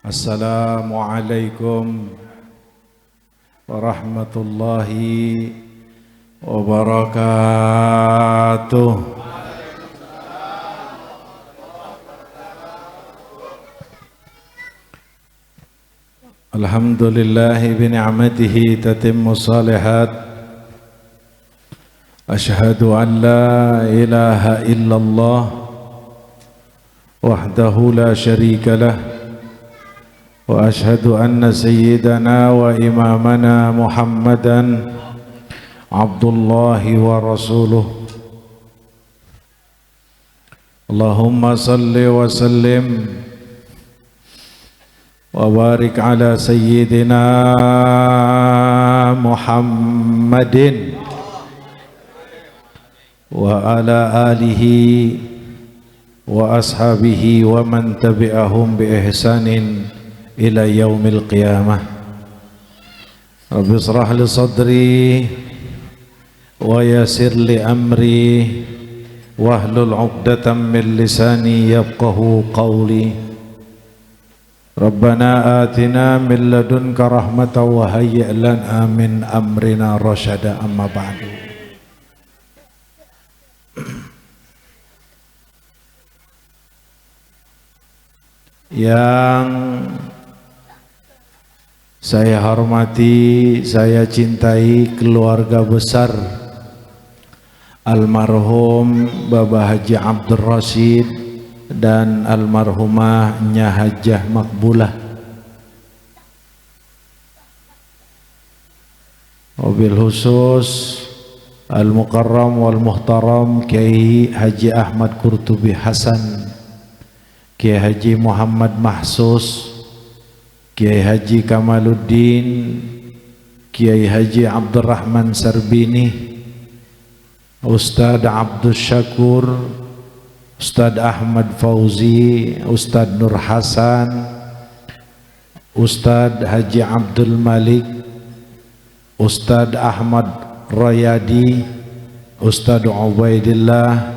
Assalamualaikum warahmatullahi wabarakatuh. Alhamdulillahi bini'matihi tatimmu salihat. Ashhadu an la ilaha illallah wahdahu la syarika lah. وأشهد أن سيدنا وإمامنا محمدا عبد الله ورسوله اللهم صل وسلم وبارك على سيدنا محمد وعلى آله وأصحابه ومن تبعهم بإحسان ila yaumil qiyamah. Rabbi israh li sadri wa yassir li amri wahlul 'uqdatam min lisani yafqahu qawli. Rabbana atina min ladunka rahmatan wa hayyi' lana min amrina rasyada. Amma ba'du. Yang saya hormati, saya cintai keluarga besar almarhum Bapak Haji Abdul Rashid dan almarhumah Nya Hajjah Makbulah. Wabil khusus al-mukarram wal muhtaram Kiai Haji Ahmad Qurtubi Hasan, Kiai Haji Muhammad Mahsus, Kiai Haji Kamaluddin, Kiai Haji Abdurrahman Sarbini, Ustadz Abdul Syakur, Ustadz Ahmad Fauzi, Ustadz Nur Hasan, Ustadz Haji Abdul Malik, Ustadz Ahmad Rayadi, Ustadz Ubaidillah,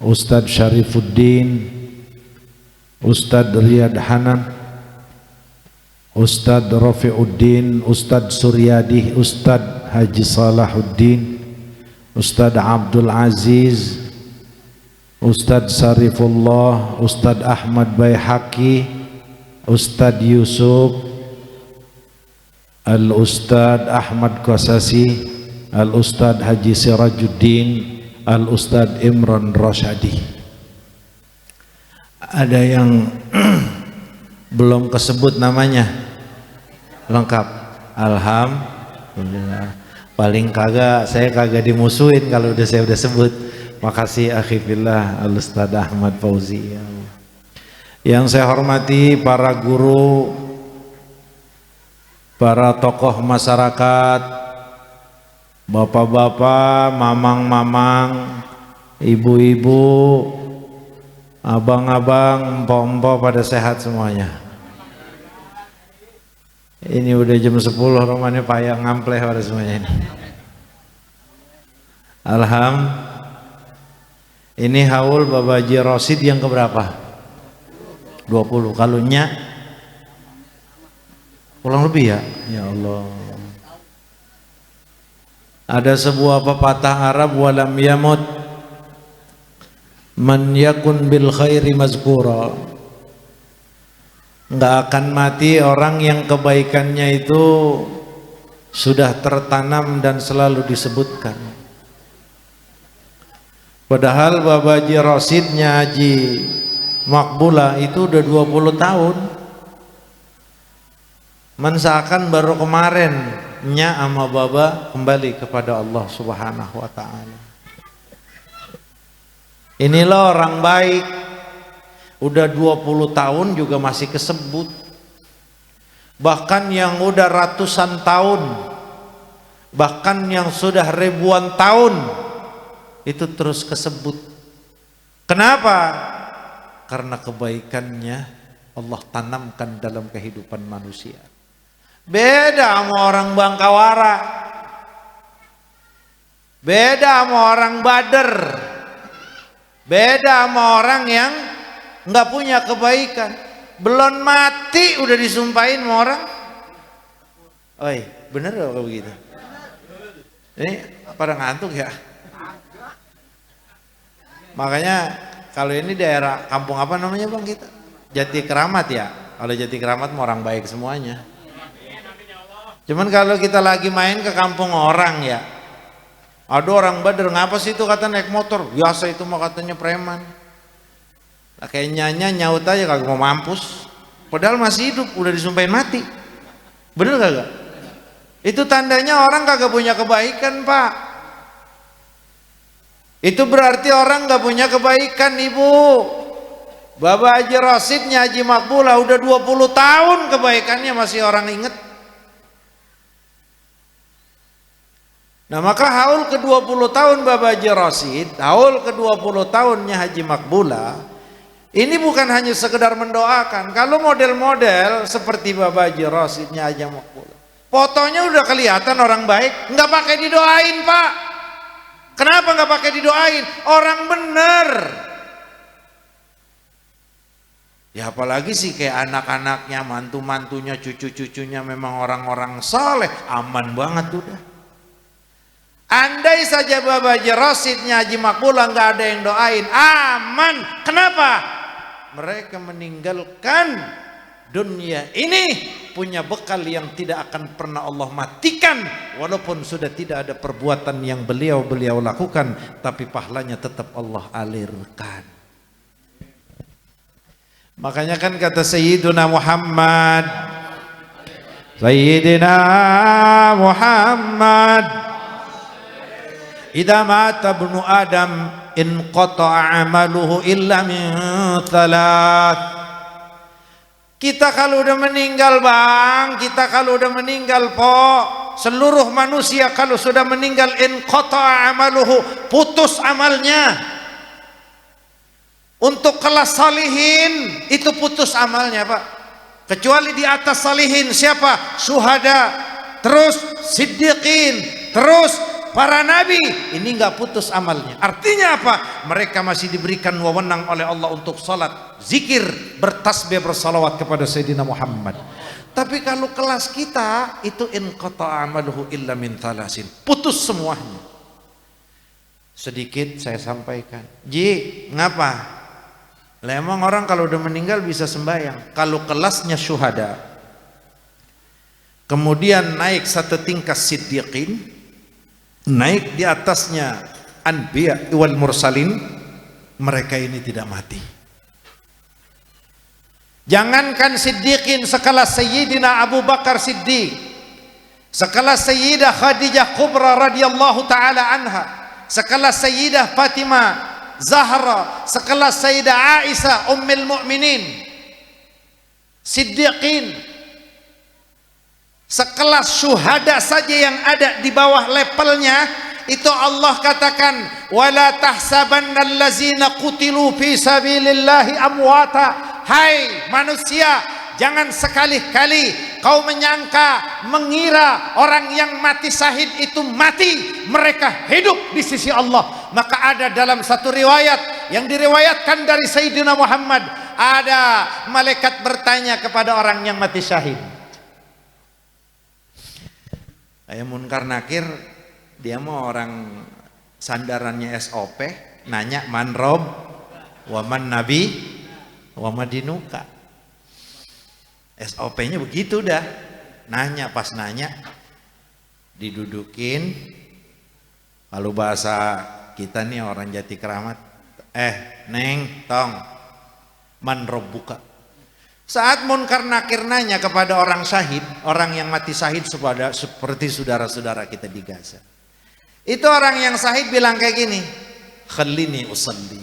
Ustadz Syarifuddin, Ustadz Riyad Hanan, Ustadz Rafiuddin, Ustadz Suryadi, Ustadz Haji Salahuddin, Ustadz Abdul Aziz, Ustadz Sarifullah, Ustadz Ahmad Baihaqi, Ustadz Yusuf, Al-Ustadz Ahmad Qasasi, Al-Ustadz Haji Sirajuddin, Al-Ustadz Imran Rasyadi. Ada yang belum kesebut namanya lengkap? Alhamdulillah. Paling saya kagak dimusuhin kalau saya udah sebut. Makasih akhi fillah Al-Ustadz Ahmad Fauzi. Yang saya hormati para guru, para tokoh masyarakat, bapak-bapak, mamang-mamang, ibu-ibu, abang-abang, empok-empok, pada sehat semuanya. Ini udah jam 10, romanya payah ngampleh pada semuanya ini. Alhamdulillah. Ini haul Bapak Haji Rashid yang keberapa? 20. Kalau Nya kurang lebih ya? Ya Allah. Ada sebuah pepatah Arab, walam yamut man yakun bil khairi mazkura. Enggak akan mati orang yang kebaikannya itu sudah tertanam dan selalu disebutkan. Padahal Bapak Haji Rashidnya Haji Makbulah itu udah 20 tahun. Menseakan baru kemarin Nya sama Baba kembali kepada Allah Subhanahu wa ta'ala. Inilah orang baik, udah 20 tahun juga masih kesebut. Bahkan yang udah ratusan tahun, bahkan yang sudah ribuan tahun, itu terus kesebut. Kenapa? Karena kebaikannya Allah tanamkan dalam kehidupan manusia. Beda sama orang Bangkawara, beda sama orang Badar, beda sama orang yang nggak punya kebaikan. belum mati udah disumpahin sama orang. Oi, bener gak kalau begitu? Ini pada ngantuk ya? Makanya kalau ini daerah kampung apa namanya bang kita? Jati Keramat ya. Kalau Jati Keramat mau orang baik semuanya. Cuman kalau kita lagi main ke kampung orang ya, ada orang Badar, ngapa sih itu kata naik motor? Biasa itu mah katanya preman. Nah, kayak nyaut aja kagak mau mampus. Padahal masih hidup, udah disumpahin mati. Bener kagak? Itu tandanya orang kagak punya kebaikan pak. Itu berarti orang gak punya kebaikan ibu. Bapak Haji Rasidnya Haji Makbulah udah 20 tahun kebaikannya masih orang inget. Nah maka haul ke 20 tahun Bapak Haji Rasid, haul ke 20 tahunnya Haji Makbulah, ini bukan hanya sekedar mendoakan. Kalau model-model seperti Bapak Haji Rasidnya Haji Makbulah, fotonya udah kelihatan orang baik, nggak pakai didoain pak. Kenapa nggak pakai didoain? Orang bener. Ya apalagi sih kayak anak-anaknya, mantu-mantunya, cucu-cucunya memang orang-orang saleh, aman banget udah. Andai saja Bapak Haji Rasidnya Haji Makbulah nggak ada yang doain, aman. Kenapa? Mereka meninggalkan dunia ini punya bekal yang tidak akan pernah Allah matikan, walaupun sudah tidak ada perbuatan yang beliau lakukan, tapi pahalanya tetap Allah alirkan. Makanya kan kata Sayyidina Muhammad, idza mata ibnu Adam inqata'a amaluhu illa min thalath. Kita kalau udah meninggal bang, kita kalau udah meninggal seluruh manusia kalau sudah meninggal inqata'a amaluhu, putus amalnya. Untuk kelas salihin itu putus amalnya pak. Kecuali di atas salihin siapa? Syuhada, terus siddiqin, terus para nabi, ini nggak putus amalnya. Artinya apa? Mereka masih diberikan wewenang oleh Allah untuk salat, zikir, bertasbih, bersalawat kepada Sayyidina Muhammad. Tapi kalau kelas kita itu inqata'a amaluhu illa min thalasin, putus semuanya. Sedikit saya sampaikan. Ji, ngapa? Lah emang orang kalau udah meninggal bisa sembahyang. Kalau kelasnya syuhada, kemudian naik satu tingkat siddiqin, naik di atasnya anbiya wal mursalin, mereka ini tidak mati. Jangankan siddiqin sekelas Sayyidina Abu Bakar Siddiq, sekelas Sayyidah Khadijah Kubra radhiyallahu taala anha, sekelas Sayyidah Fatimah Zahra, sekelas Sayyidah Aisyah Ummul Mukminin, siddiqin, sekelas syuhada saja yang ada di bawah levelnya itu Allah katakan wala tahsabannallazina qutilu fi sabilillahi amwata. Hai manusia, jangan sekali-kali kau menyangka, mengira orang yang mati syahid itu mati, mereka hidup di sisi Allah. Maka ada dalam satu riwayat yang diriwayatkan dari Sayyidina Muhammad, ada malaikat bertanya kepada orang yang mati syahid. Ayah Munkar Nakir, dia mau orang sandarannya SOP, nanya man rob wa man nabi wa madinuka. SOP-nya begitu dah. Nanya, pas nanya didudukin. Kalau bahasa kita nih orang Jati Keramat, neng tong man robbuka. Saat Munkar Nakir nanya kepada orang syahid, orang yang mati syahid seperti saudara-saudara kita di Gaza, itu orang yang syahid bilang kayak gini, khallini usalli,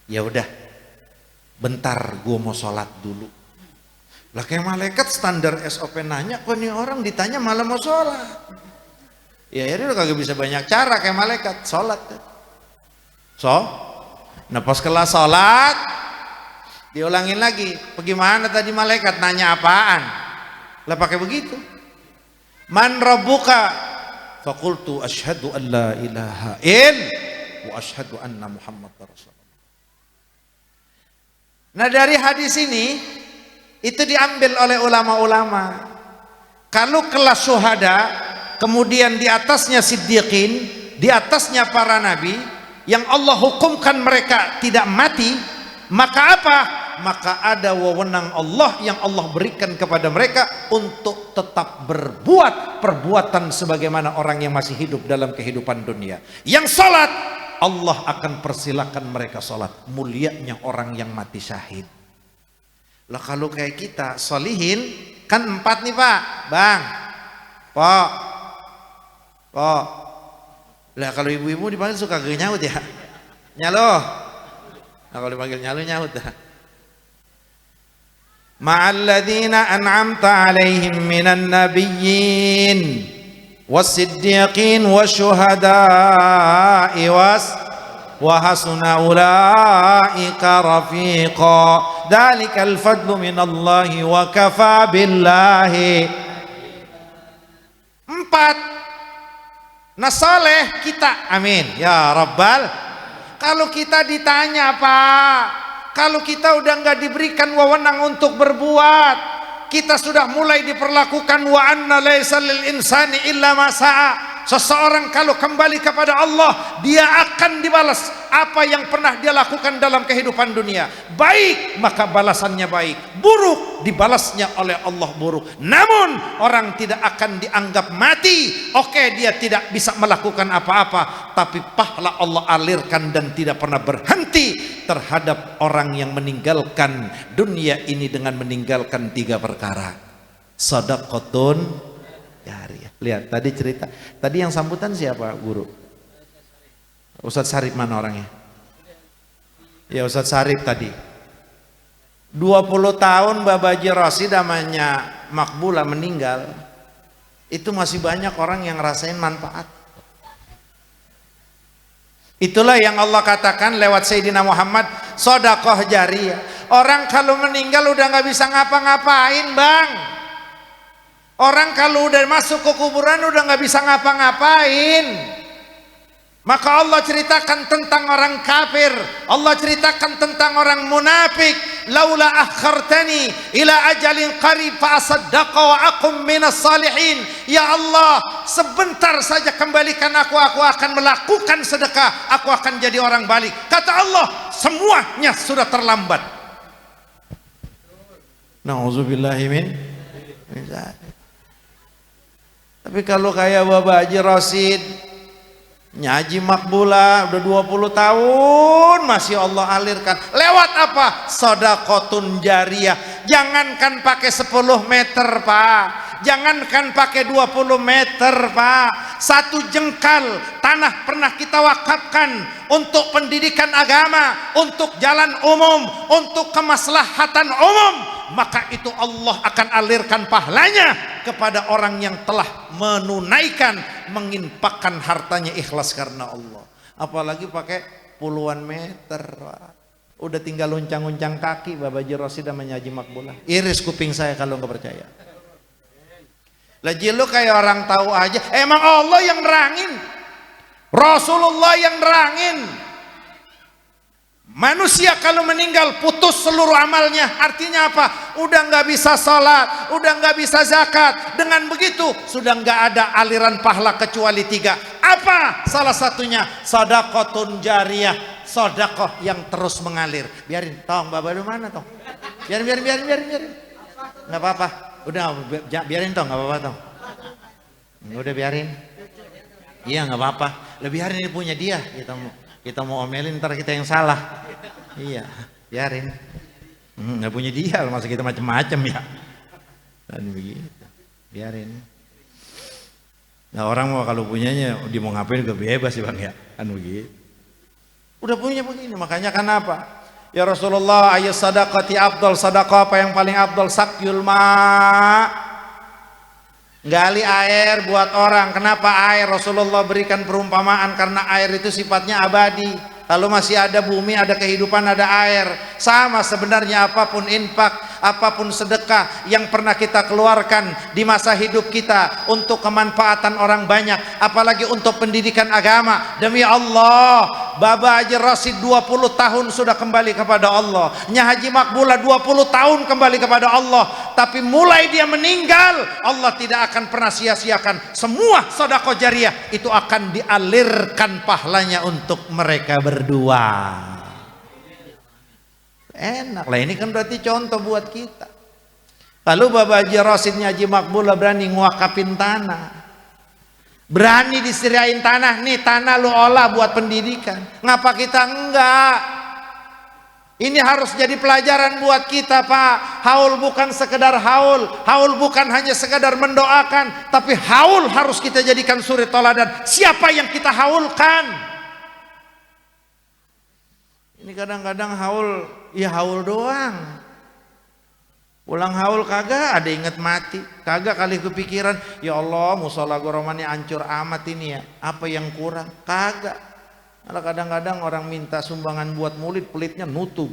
ya udah bentar gua mau sholat dulu. Lah kayak malaikat standar SOP nanya, kok nih orang ditanya malah mau sholat. Ya dia kagak bisa banyak cara kayak malaikat, sholat. Nah pas kelas sholat diulangin lagi, bagaimana tadi malaikat nanya apaan? Lah pakai begitu. Man rabbuka? Faqultu asyhadu an la ilaha wa asyhadu anna Muhammadar Rasulullah. Nah dari hadis ini Itu diambil oleh ulama-ulama. Kalau kelas syuhada, kemudian di atasnya siddiqin, di atasnya para nabi yang Allah hukumkan mereka tidak mati, maka apa? Maka ada wewenang Allah yang Allah berikan kepada mereka untuk tetap berbuat perbuatan sebagaimana orang yang masih hidup dalam kehidupan dunia. Yang salat, Allah akan persilakan mereka salat. Mulianya orang yang mati syahid. Lah kalau kayak kita solihin kan 4 nih Pak, Bang, Pok. Lah kalau ibu-ibu dipanggil suka gak nyaut ya? Nyalo. Nah kalau dipanggil nyalo nyaut dah. Ma'alladzina an'amta alaihim minan nabiyyin was-siddiqin wasyuhada'i wa hasuna ulaika rafiqa. Dzalikal fadlu minallahi wa kafa billahi. 4. Nah saleh kita, amin ya rabbal. Kalau kita ditanya Pak, kalau kita udah nggak diberikan wewenang untuk berbuat, kita sudah mulai diperlakukan wa anna laisa lil insani illa ma sa'a. Seseorang kalau kembali kepada Allah, dia akan dibalas apa yang pernah dia lakukan dalam kehidupan dunia. Baik, maka balasannya baik. Buruk, dibalasnya oleh Allah buruk. Namun orang tidak akan dianggap mati. Oke, dia tidak bisa melakukan apa-apa, tapi pahala Allah alirkan dan tidak pernah berhenti terhadap orang yang meninggalkan dunia ini dengan meninggalkan 3 perkara. Shadaqatun jariyah. Lihat tadi cerita, tadi yang sambutan siapa guru? Ustadz Sarip mana orangnya? Ya Ustadz Sarip tadi. 20 tahun Babaji Rosid namanya Makbula meninggal. Itu masih banyak orang yang ngerasain manfaat. Itulah yang Allah katakan lewat Sayyidina Muhammad, shadaqah jariyah. Orang kalau meninggal udah nggak bisa ngapa-ngapain Bang. Orang kalau udah masuk ke kuburan udah nggak bisa ngapa-ngapain. Maka Allah ceritakan tentang orang kafir, Allah ceritakan tentang orang munafik. Laula akhartani ila ajalin qarib fa asaddaqa wa aqum minas salihin. Ya Allah, sebentar saja kembalikan aku akan melakukan sedekah, aku akan jadi orang balik. Kata Allah, semuanya sudah terlambat. Nauzubillahi min dzalik. Tapi kalau kayak Bapak Haji Rosid, Nyaji Makbula udah 20 tahun masih Allah alirkan. Lewat apa? Shadaqatun jariyah. Jangankan pakai 10 meter Pak, jangankan pakai 20 meter Pak, 1 jengkal tanah pernah kita wakafkan untuk pendidikan agama, untuk jalan umum, untuk kemaslahatan umum, maka itu Allah akan alirkan pahalanya kepada orang yang telah menunaikan, menginfakkan hartanya ikhlas karena Allah. Apalagi pakai puluhan meter, udah tinggal uncang-uncang kaki Babaji Rosid sama Nyaji Makbula. Iris kuping saya kalau nggak percaya. Lagi lu kayak orang tahu aja. Emang Allah yang nerangin, Rasulullah yang nerangin. Manusia kalau meninggal putus seluruh amalnya. Artinya apa? Udah nggak bisa sholat, udah nggak bisa zakat. Dengan begitu sudah nggak ada aliran pahala kecuali 3. Apa? Salah satunya shadaqatun jariyah, sedekah yang terus mengalir. Biarin, tong Bapak lu mana tong? Biarin. Nggak apa-apa. Udah biarin tong, nggak apa-apa tong. Udah biarin. Iya nggak apa-apa. Lebih biarin ini punya dia. Kita mau omelin ntar kita yang salah. Iya, biarin. Nggak punya dia, masa kita macem-macem ya. Dan begitu, biarin. Nah orang mau kalau punyanya dia mau ngapain juga bebas ya Bang ya, kan begitu. Udah punya begini, makanya kenapa? Ya Rasulullah, ayat sadaqati afdal, sadaqah apa yang paling afdal? Sakyul ma', gali air buat orang. Kenapa air? Rasulullah berikan perumpamaan karena air itu sifatnya abadi. Kalau masih ada bumi, ada kehidupan, ada air. Sama sebenarnya apapun infak. apapun sedekah yang pernah kita keluarkan di masa hidup kita untuk kemanfaatan orang banyak, apalagi untuk pendidikan agama. Demi Allah, Baba Haji Rasid 20 tahun sudah kembali kepada Allah, Nya Haji Makbula 20 tahun kembali kepada Allah, tapi mulai dia meninggal, Allah tidak akan pernah sia-siakan. Semua sedekah jariah itu akan dialirkan pahalanya untuk mereka berdua. Enak lah, ini kan berarti contoh buat kita. Lalu Baba Haji Rasid, Haji Makbula berani nguakapin tanah, berani disediain tanah, nih tanah lu olah buat pendidikan. Ngapa kita enggak? Ini harus jadi pelajaran buat kita, Pak. Haul bukan sekedar haul, haul bukan hanya sekedar mendoakan, tapi haul harus kita jadikan suri toladan. Siapa yang kita haulkan? Ini kadang-kadang haul, ya haul doang. Pulang haul kagak ada inget mati, kagak kali kepikiran, ya Allah musola goromannya hancur amat ini ya, apa yang kurang? Kagak. Malah kadang-kadang orang minta sumbangan buat maulid, pelitnya nutup.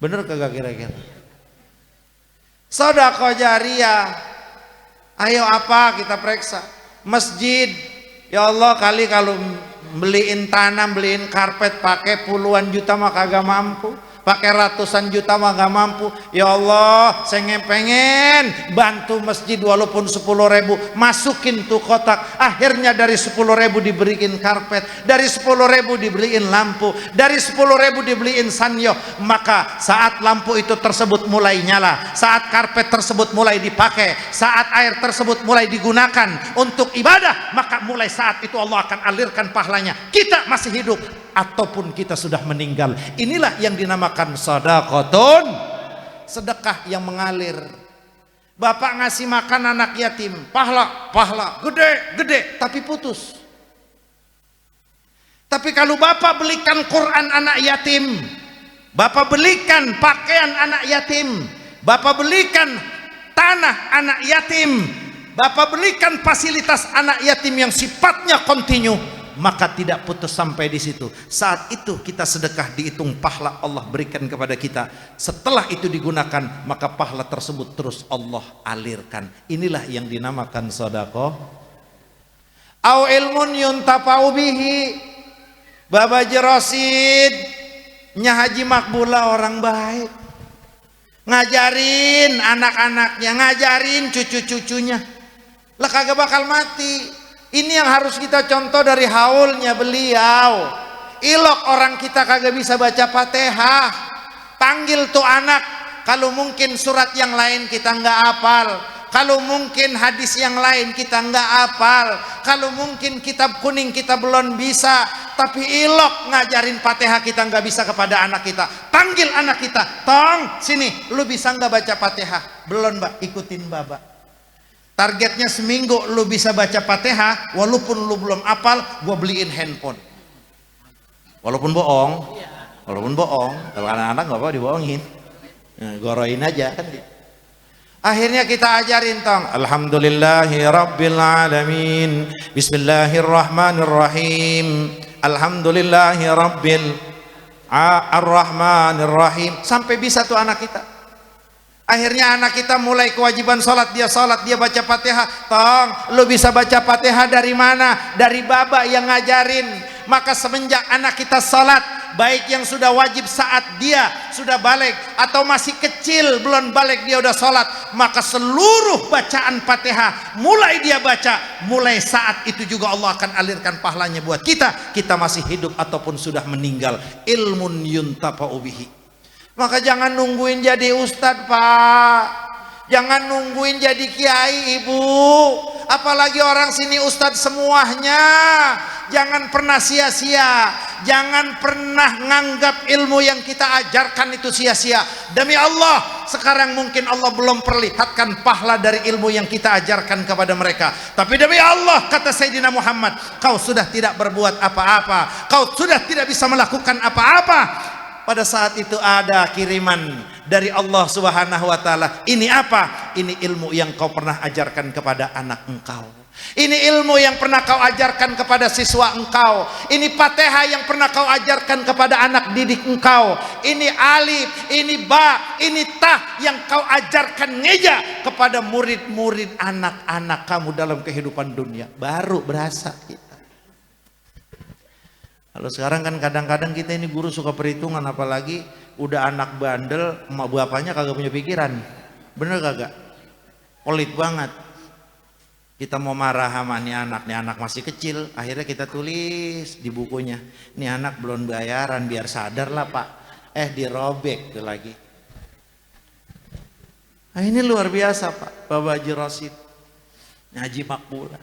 Bener kagak kira-kira? Sedekah jariah, ayo apa kita periksa? Masjid, ya Allah kali kalau beliin tanah, beliin karpet pakai puluhan juta mah kagak mampu, pakai ratusan juta mah gak mampu. Ya Allah, saya pengen bantu masjid walaupun 10.000, masukin tuh kotak. Akhirnya dari 10.000 diberiin karpet, dari 10.000 dibeliin lampu, dari 10.000 dibeliin sanyo. Maka saat lampu itu tersebut mulai nyala, saat karpet tersebut mulai dipakai, saat air tersebut mulai digunakan untuk ibadah, maka mulai saat itu Allah akan alirkan pahalanya. Kita masih hidup ataupun kita sudah meninggal. Inilah yang dinamakan sedekahun, sedekah yang mengalir. Bapak ngasih makan anak yatim, pahala gede tapi putus. Tapi kalau bapak belikan Quran anak yatim, bapak belikan pakaian anak yatim, bapak belikan tanah anak yatim, bapak belikan fasilitas anak yatim yang sifatnya kontinu, maka tidak putus sampai di situ. Saat itu kita sedekah, dihitung pahala Allah berikan kepada kita. Setelah itu digunakan, maka pahala tersebut terus Allah alirkan. Inilah yang dinamakan sedekah. Au ilmun yuntafa'u bihi. Baba Haji Rasid, Nya Haji Makbula orang baik, ngajarin anak-anaknya, ngajarin cucu-cucunya, lah kagak bakal mati. Ini yang harus kita contoh dari haulnya beliau. Ilok orang kita kagak bisa baca Fatihah, panggil tuh anak. Kalau mungkin surat yang lain kita nggak hafal, kalau mungkin hadis yang lain kita nggak hafal, kalau mungkin kitab kuning kita belum bisa, tapi ilok ngajarin Fatihah kita nggak bisa kepada anak kita. Panggil anak kita, tong sini, lu bisa nggak baca Fatihah? Belum, Mbak, ikutin Baba. Targetnya seminggu lu bisa baca Fatihah, walaupun lu belum hafal, gua beliin handphone. Walaupun bohong, kalau anak-anak nggak apa dibohongin, goroin aja kan. Akhirnya kita ajarin tong, alhamdulillahi rabbil alamin, bismillahirrahmanirrahim, alhamdulillahi rabbil arrahmanirrahim, sampai bisa tuh anak kita. Akhirnya anak kita mulai kewajiban sholat, dia baca Fatihah. Tong, lu bisa baca Fatihah dari mana? Dari Baba yang ngajarin. Maka semenjak anak kita sholat, baik yang sudah wajib saat dia sudah balik, atau masih kecil belum balik dia udah sholat, maka seluruh bacaan Fatihah mulai dia baca, mulai saat itu juga Allah akan alirkan pahalanya buat kita. Kita masih hidup ataupun sudah meninggal. Ilmun yuntafa'u bihi. Maka jangan nungguin jadi ustadz, Pak. Jangan nungguin jadi kiai, Ibu. Apalagi orang sini ustadz semuanya. Jangan pernah sia-sia. Jangan pernah nganggap ilmu yang kita ajarkan itu sia-sia. Demi Allah, sekarang mungkin Allah belum perlihatkan pahala dari ilmu yang kita ajarkan kepada mereka. Tapi demi Allah, kata Sayyidina Muhammad, kau sudah tidak berbuat apa-apa. Kau sudah tidak bisa melakukan apa-apa. Pada saat itu ada kiriman dari Allah Subhanahu wa taala. Ini apa? Ini ilmu yang kau pernah ajarkan kepada anak engkau. Ini ilmu yang pernah kau ajarkan kepada siswa engkau. Ini Fatihah yang pernah kau ajarkan kepada anak didik engkau. Ini alif, ini ba, ini tah yang kau ajarkan ngeja kepada murid-murid anak-anak kamu dalam kehidupan dunia. Baru berasa kita. Kalau sekarang kan kadang-kadang kita ini guru suka perhitungan, apalagi udah anak bandel, emak bapaknya kagak punya pikiran. Bener kagak? Pelit banget. Kita mau marah sama nih anak masih kecil, akhirnya kita tulis di bukunya, nih anak belum bayaran, biar sadar lah pak, dirobek tuh lagi. Nah, ini luar biasa pak, Bapak Haji Rosid, Haji Makbula.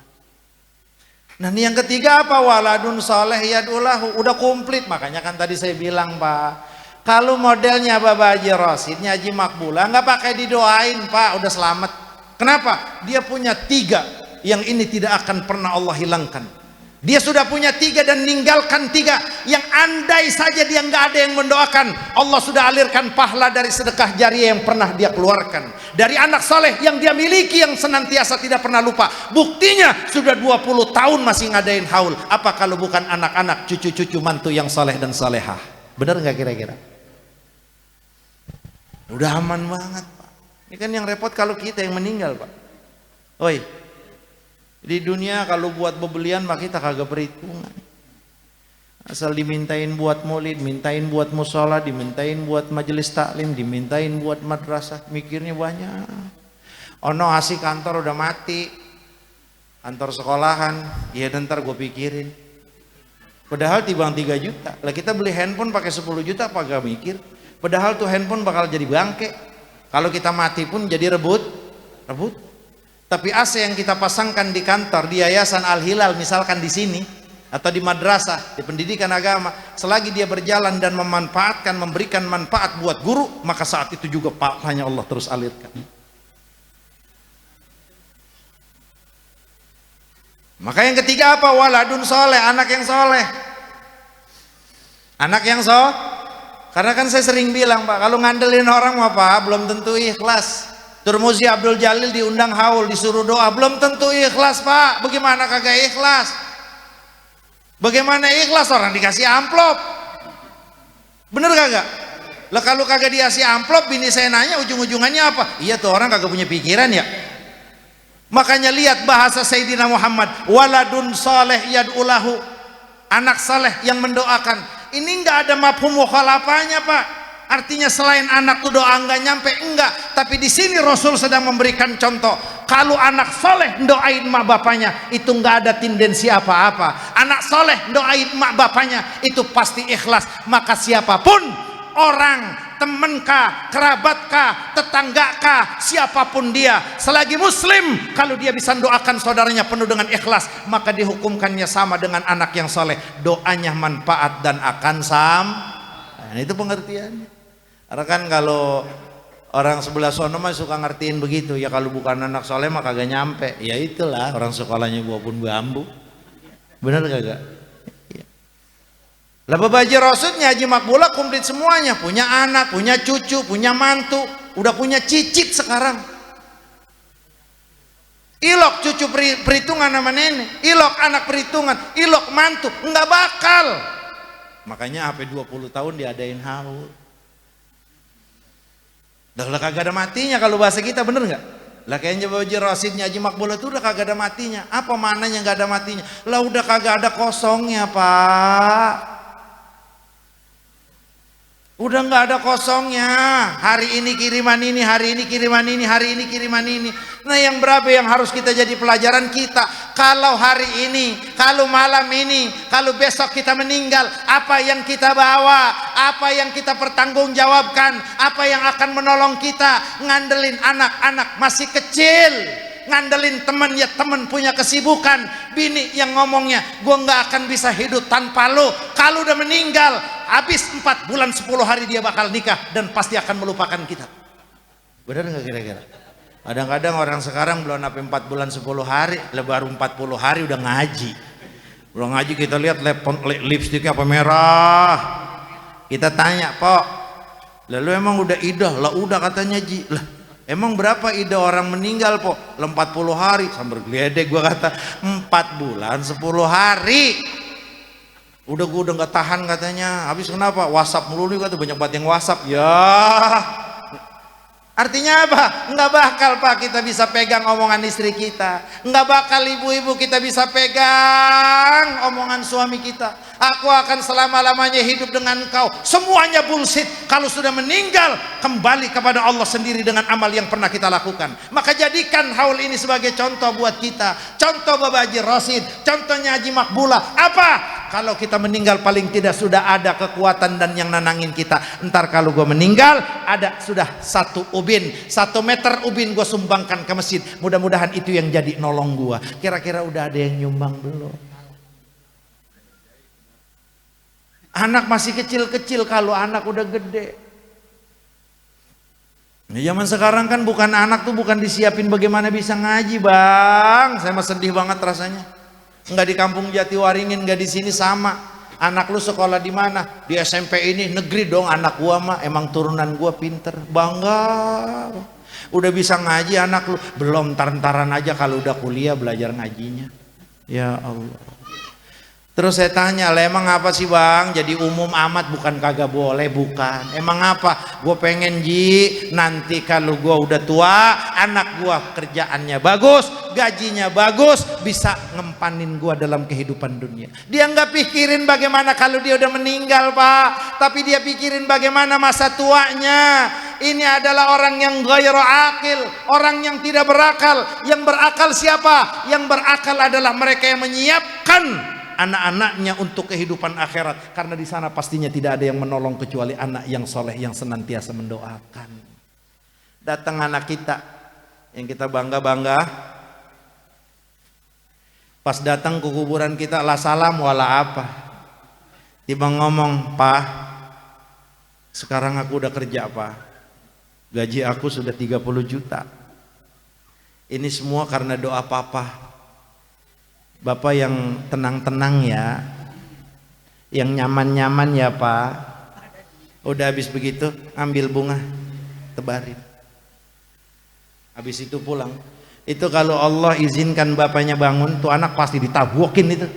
Nah ini yang ketiga apa? Waladun soleh yad'ulahu, udah komplit. Makanya kan tadi saya bilang pak, kalau modelnya Bapak Haji Rosid, Haji Makbula, nggak pakai didoain pak, udah selamat. Kenapa? Dia punya 3 yang ini tidak akan pernah Allah hilangkan. Dia sudah punya 3 dan meninggalkan 3 yang andai saja dia nggak ada yang mendoakan, Allah sudah alirkan pahala dari sedekah jariah yang pernah dia keluarkan, dari anak soleh yang dia miliki yang senantiasa tidak pernah lupa. Buktinya sudah 20 tahun masih ngadain haul. Apa kalau bukan anak-anak, cucu-cucu mantu yang soleh dan solehah? Benar nggak kira-kira? Udah aman banget pak. Ini kan yang repot kalau kita yang meninggal pak. Oi, di dunia kalau buat bebelian mah kita kagak perhitungan. Asal dimintain buat maulid, mintain buat musola, dimintain buat majelis taklim, dimintain buat madrasah, mikirnya banyak. Ono asik kantor udah mati, kantor sekolahan, ya ntar gue pikirin. Padahal tibang 3 juta. Lah kita beli handphone pakai 10 juta apa gak mikir? Padahal tuh handphone bakal jadi bangke. Kalau kita mati pun jadi rebut. Tapi AC yang kita pasangkan di kantor, di Yayasan Al-Hilal misalkan di sini, atau di madrasah, di pendidikan agama, selagi dia berjalan dan memanfaatkan, memberikan manfaat buat guru, maka saat itu juga pahalanya Allah terus alirkan. Maka yang ketiga apa? Waladun soleh, anak yang soleh. Anak yang soleh. Karena kan saya sering bilang pak, kalau ngandelin orang apa, belum tentu ikhlas. Turmuzi Abdul Jalil diundang haul, disuruh doa, belum tentu ikhlas pak. Bagaimana kagak ikhlas? Bagaimana ikhlas? Orang dikasih amplop, bener kagak? Lah kalau kagak dikasih amplop, bini saya nanya ujung-ujungannya apa? Iya tuh orang kagak punya pikiran ya. Makanya lihat bahasa Sayyidina Muhammad, waladun saleh yad'ulahu, anak saleh yang mendoakan. Ini enggak ada mafhum mukhalafahnya pak. Artinya selain anak tuh doa enggak nyampe, enggak. Tapi di sini Rasul sedang memberikan contoh. Kalau anak soleh doain mak bapaknya, itu enggak ada tendensi apa-apa. Anak soleh doain mak bapaknya, itu pasti ikhlas. Maka siapapun orang, temenkah, kerabatkah, tetanggakah, siapapun dia, selagi muslim, kalau dia bisa doakan saudaranya penuh dengan ikhlas, maka dihukumkannya sama dengan anak yang soleh. Doanya manfaat dan akan Nah, itu pengertiannya. Karena kan kalau orang sebelah sono mah suka ngertiin begitu, ya kalau bukan anak soleh mah kagak nyampe. Ya itulah orang sekolahnya gua pun bambu. Bener kagak? Ya. Lah Bapak Haji Rosidnya Haji Makbula komplit semuanya, punya anak, punya cucu, punya mantu, udah punya cicit sekarang. Ilok cucu perhitungan sama nenek, ilok anak perhitungan, ilok mantu, enggak bakal. Makanya sampai 20 tahun diadain haul. Dah kagak ada matinya kalau bahasa kita, bener nggak? Lah kayaknya Bapak Haji Rosidnya Haji Makbula itu udah kagak ada matinya. Apa mananya nggak ada matinya? Lah udah kagak ada kosongnya pak. Udah nggak ada kosongnya. Hari ini kiriman ini, hari ini kiriman ini, hari ini kiriman ini. Nah yang berapa yang harus kita jadi pelajaran kita? Kalau hari ini, kalau malam ini, kalau besok kita meninggal, apa yang kita bawa, apa yang kita pertanggungjawabkan, apa yang akan menolong kita? Ngandelin anak-anak masih kecil, ngandelin teman, ya teman punya kesibukan, bini yang ngomongnya gue nggak akan bisa hidup tanpa lo. Kalau udah meninggal, habis 4 bulan 10 hari dia bakal nikah dan pasti akan melupakan kita. Benar nggak kira-kira? Kadang-kadang orang sekarang belum sampai 4 bulan 10 hari, baru 40 hari udah ngaji. Belum ngaji kita lihat lipstiknya apa merah. Kita tanya, "Pok, lalu emang udah idah?" Lah udah katanya Ji. Lah Emang berapa ide orang meninggal po? 40 hari sambil geledek gua kata 4 bulan 10 hari. Gua udah nggak tahan katanya. Habis kenapa? WhatsApp mulu nih kata, banyak banget yang WhatsApp. Ya. Artinya apa? Nggak bakal Pak kita bisa pegang omongan istri kita. Nggak bakal ibu-ibu kita bisa pegang omongan suami kita. Aku akan selama-lamanya hidup dengan kau. Semuanya bullshit. Kalau sudah meninggal, kembali kepada Allah sendiri dengan amal yang pernah kita lakukan. Maka jadikan haul ini sebagai contoh buat kita. Contoh Bapak Haji Rosid, contohnya Haji Makbula. Apa? Kalau kita meninggal paling tidak sudah ada kekuatan dan yang nanangin kita. Ntar kalau gue meninggal, ada sudah 1 ubin, 1 meter ubin gue sumbangkan ke masjid. Mudah-mudahan itu yang jadi nolong gue. Kira-kira udah ada yang nyumbang belum? Anak masih kecil-kecil, kalau anak udah gede. Zaman sekarang kan bukan anak tuh bukan disiapin bagaimana bisa ngaji bang. Saya mah sedih banget rasanya. Enggak di kampung Jatiwaringin, enggak di sini sama. Anak lu sekolah di mana? Di SMP ini negeri dong. Anak gua mah emang turunan gua pinter, bangga. Udah bisa ngaji anak lu, belum tar-taran aja kalau udah kuliah belajar ngajinya. Ya Allah. Terus saya tanya, lah emang apa sih bang? Jadi umum amat bukan kagak boleh, bukan. Emang apa? Gue pengen Ji, nanti kalau gue udah tua, anak gue kerjaannya bagus, gajinya bagus, bisa ngempanin gue dalam kehidupan dunia. Dia nggak pikirin bagaimana kalau dia udah meninggal Pak, tapi dia pikirin bagaimana masa tuanya. Ini adalah orang yang ghairu akil, orang yang tidak berakal. Yang berakal siapa? Yang berakal adalah mereka yang menyiapkan anak-anaknya untuk kehidupan akhirat, karena di sana pastinya tidak ada yang menolong kecuali anak yang soleh yang senantiasa mendoakan. Datang anak kita yang kita bangga-bangga, pas datang ke kuburan kita lah salam wala apa, tiba ngomong, Pak sekarang aku udah kerja Pak, gaji aku sudah 30 juta, ini semua karena doa Papa. Bapak yang tenang-tenang ya, yang nyaman-nyaman ya Pak. Udah habis begitu ambil bunga tebarin, habis itu pulang. Itu kalau Allah izinkan bapaknya bangun, tuh anak pasti ditabokin itu.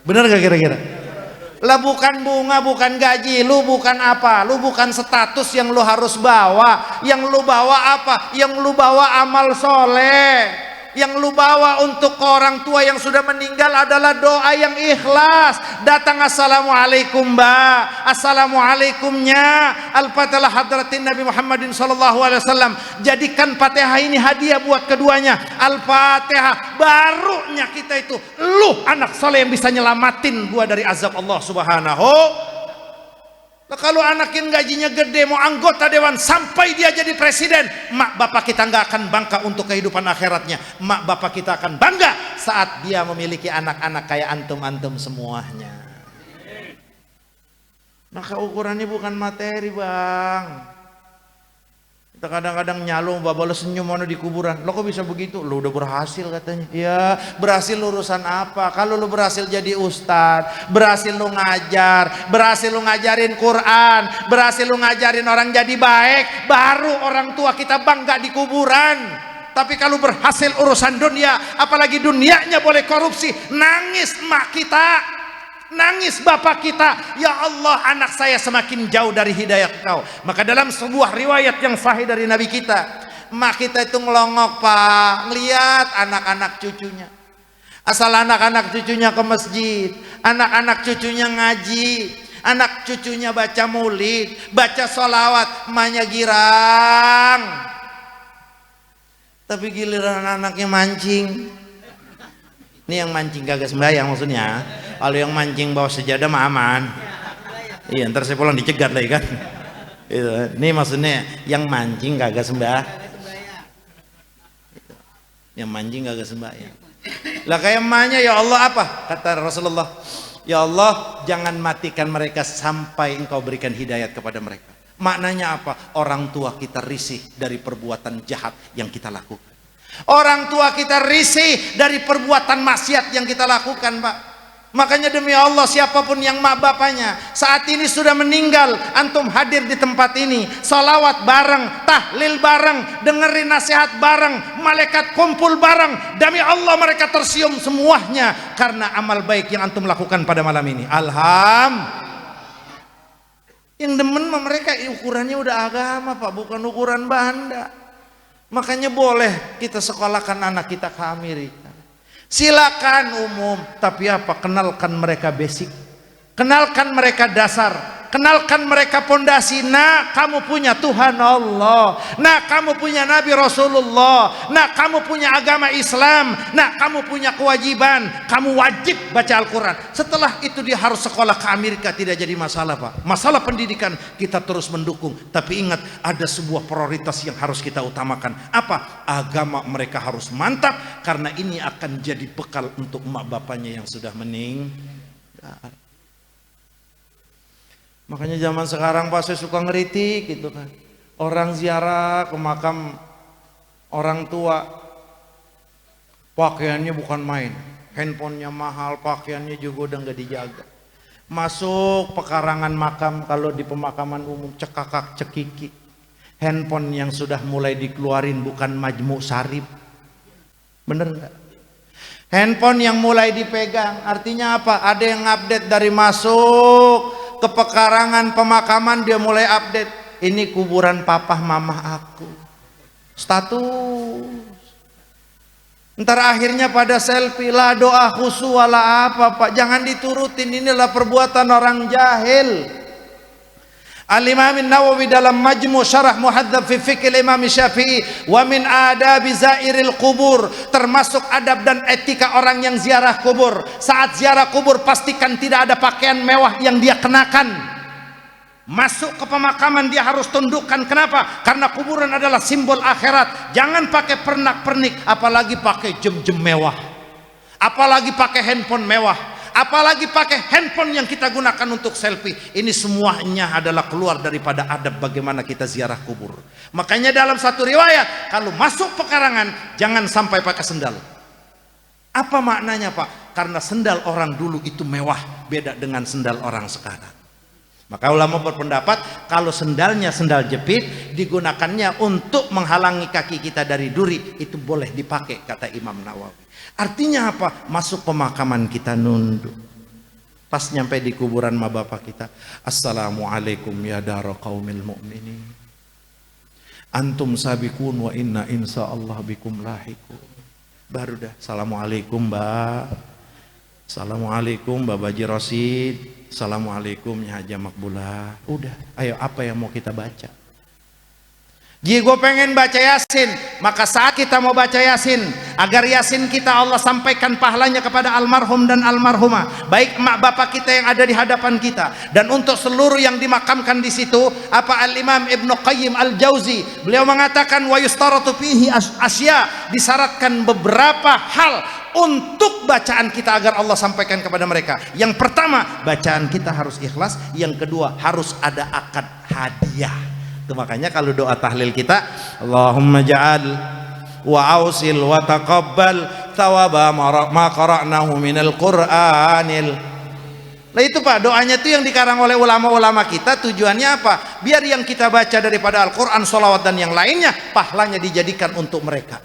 Bener gak kira-kira? Lah bukan bunga, bukan gaji, lu bukan apa, lu bukan status yang lu harus bawa. Yang lu bawa apa? Yang lu bawa amal soleh. Yang lu bawa untuk ke orang tua yang sudah meninggal adalah doa yang ikhlas. Datang assalamualaikum mbak, assalamualaikumnya al-fatihah hadratin Nabi Muhammadin SAW. Jadikan Fatihah ini hadiah buat keduanya. Al-Fatihah, barunya kita itu lu anak soleh yang bisa nyelamatin gua dari azab Allah Subhanahu. Nah, kalau anak yang gajinya gede mau anggota dewan sampai dia jadi presiden, mak bapak kita nggak akan bangga untuk kehidupan akhiratnya. Mak bapak kita akan bangga saat dia memiliki anak-anak kayak antum-antum semuanya. Maka ukurannya bukan materi bang. Kita kadang-kadang nyalung, bapak lo senyum mana di kuburan. Lo kok bisa begitu? Lo udah berhasil katanya. Ya berhasil urusan apa? Kalau lo berhasil jadi ustadz, berhasil lo ngajar, berhasil lo ngajarin Quran, berhasil lo ngajarin orang jadi baik, baru orang tua kita bangga di kuburan. Tapi kalau berhasil urusan dunia, apalagi dunianya boleh korupsi, nangis emak kita, nangis bapak kita, ya Allah anak saya semakin jauh dari hidayat kau. Maka dalam sebuah riwayat yang sahih dari Nabi kita, emak kita itu ngelongok Pak, ngeliat anak-anak cucunya. Asal anak-anak cucunya ke masjid, anak-anak cucunya ngaji, anak cucunya baca maulid, baca sholawat, emaknya girang. Tapi giliran anaknya mancing. Ini yang mancing kagak sembahyang maksudnya. Kalau yang mancing bawa sejadah mah aman. Iya, ntar saya pulang dicegat lagi kan. Ini maksudnya yang mancing kagak sembahyang. Yang mancing kagak sembahyang. Lah kayak emaknya, ya Allah apa? Kata Rasulullah, ya Allah jangan matikan mereka sampai engkau berikan hidayat kepada mereka. Maknanya apa? Orang tua kita risih dari perbuatan jahat yang kita lakukan. Orang tua kita risih dari perbuatan maksiat yang kita lakukan Pak. Makanya demi Allah, siapapun yang mak bapaknya saat ini sudah meninggal, antum hadir di tempat ini, salawat bareng, tahlil bareng, dengerin nasihat bareng, malaikat kumpul bareng, demi Allah mereka tersium semuanya karena amal baik yang antum lakukan pada malam ini. Yang demen mereka ukurannya udah agama Pak, bukan ukuran banda. Makanya boleh kita sekolahkan anak kita ke Amerika, silakan umum, tapi apa? Kenalkan mereka basic, kenalkan mereka dasar, kenalkan mereka pondasi. Nah, kamu punya Tuhan Allah, nah kamu punya Nabi Rasulullah, nah kamu punya agama Islam, nah kamu punya kewajiban, kamu wajib baca Al-Quran. Setelah itu dia harus sekolah ke Amerika, tidak jadi masalah Pak. Masalah pendidikan kita terus mendukung, tapi ingat ada sebuah prioritas yang harus kita utamakan. Apa? Agama mereka harus mantap, karena ini akan jadi bekal untuk emak bapaknya yang sudah meninggal. Makanya zaman sekarang Pak, saya suka ngeritik gitu kan, orang ziarah ke makam orang tua, pakaiannya bukan main, handphonenya mahal, pakaiannya juga udah nggak dijaga. Masuk pekarangan makam, kalau di pemakaman umum cekakak cekiki, handphone yang sudah mulai dikeluarin bukan majmu sarib, bener nggak? Handphone yang mulai dipegang, artinya apa? Ada yang update dari masuk ke pekarangan pemakaman, dia mulai update, ini kuburan papah mamah aku, status. Ntar akhirnya pada selfie, lah doa khusu wala apa Pak, jangan diturutin, inilah perbuatan orang jahil. Al-Imam Nawawi dalam Majmu' Syarah Muhadzab fi Fiqh Imam Syafi'i, wa min adabi zairil kubur, termasuk adab dan etika orang yang ziarah kubur. Saat ziarah kubur pastikan tidak ada pakaian mewah yang dia kenakan. Masuk ke pemakaman dia harus tundukkan. Kenapa? Karena kuburan adalah simbol akhirat. Jangan pakai pernak-pernik, apalagi pakai jam-jam mewah, apalagi pakai handphone mewah, apalagi pakai handphone yang kita gunakan untuk selfie. Ini semuanya adalah keluar daripada adab bagaimana kita ziarah kubur. Makanya dalam satu riwayat, kalau masuk pekarangan jangan sampai pakai sendal. Apa maknanya Pak? Karena sendal orang dulu itu mewah, beda dengan sendal orang sekarang. Maka ulama berpendapat kalau sendalnya sendal jepit, digunakannya untuk menghalangi kaki kita dari duri, itu boleh dipakai, kata Imam Nawawi. Artinya apa? Masuk pemakaman kita nunduk. Pas nyampe di kuburan ma bapak kita, assalamualaikum ya dara qaumil mu'minin, antum sabiqun wa inna insya Allah bikum lahiqun. Baru dah, assalamualaikum Mbak, assalamualaikum Mbak Baji Rosid, assalamualaikum ya Haja Makbulah. Udah, ayo apa yang mau kita baca? Ji, gue pengen baca Yasin. Maka saat kita mau baca Yasin, agar Yasin kita Allah sampaikan pahalanya kepada almarhum dan almarhumah, baik emak bapak kita yang ada di hadapan kita, dan untuk seluruh yang dimakamkan di situ. Apa Al-Imam Ibnu Qayyim Al-Jauzi, beliau mengatakan wa yustaratu fihi asya, disyaratkan beberapa hal untuk bacaan kita agar Allah sampaikan kepada mereka. Yang pertama, bacaan kita harus ikhlas. Yang kedua, harus ada akad hadiah. Itu makanya kalau doa tahlil kita, Allahumma ja'al wa ausil wa taqabbal thawaba ma qara'nahu minal Qur'anil. Nah itu Pak, doanya itu yang dikarang oleh ulama-ulama kita, tujuannya apa? Biar yang kita baca daripada Al-Quran, sholawat dan yang lainnya, pahalanya dijadikan untuk mereka.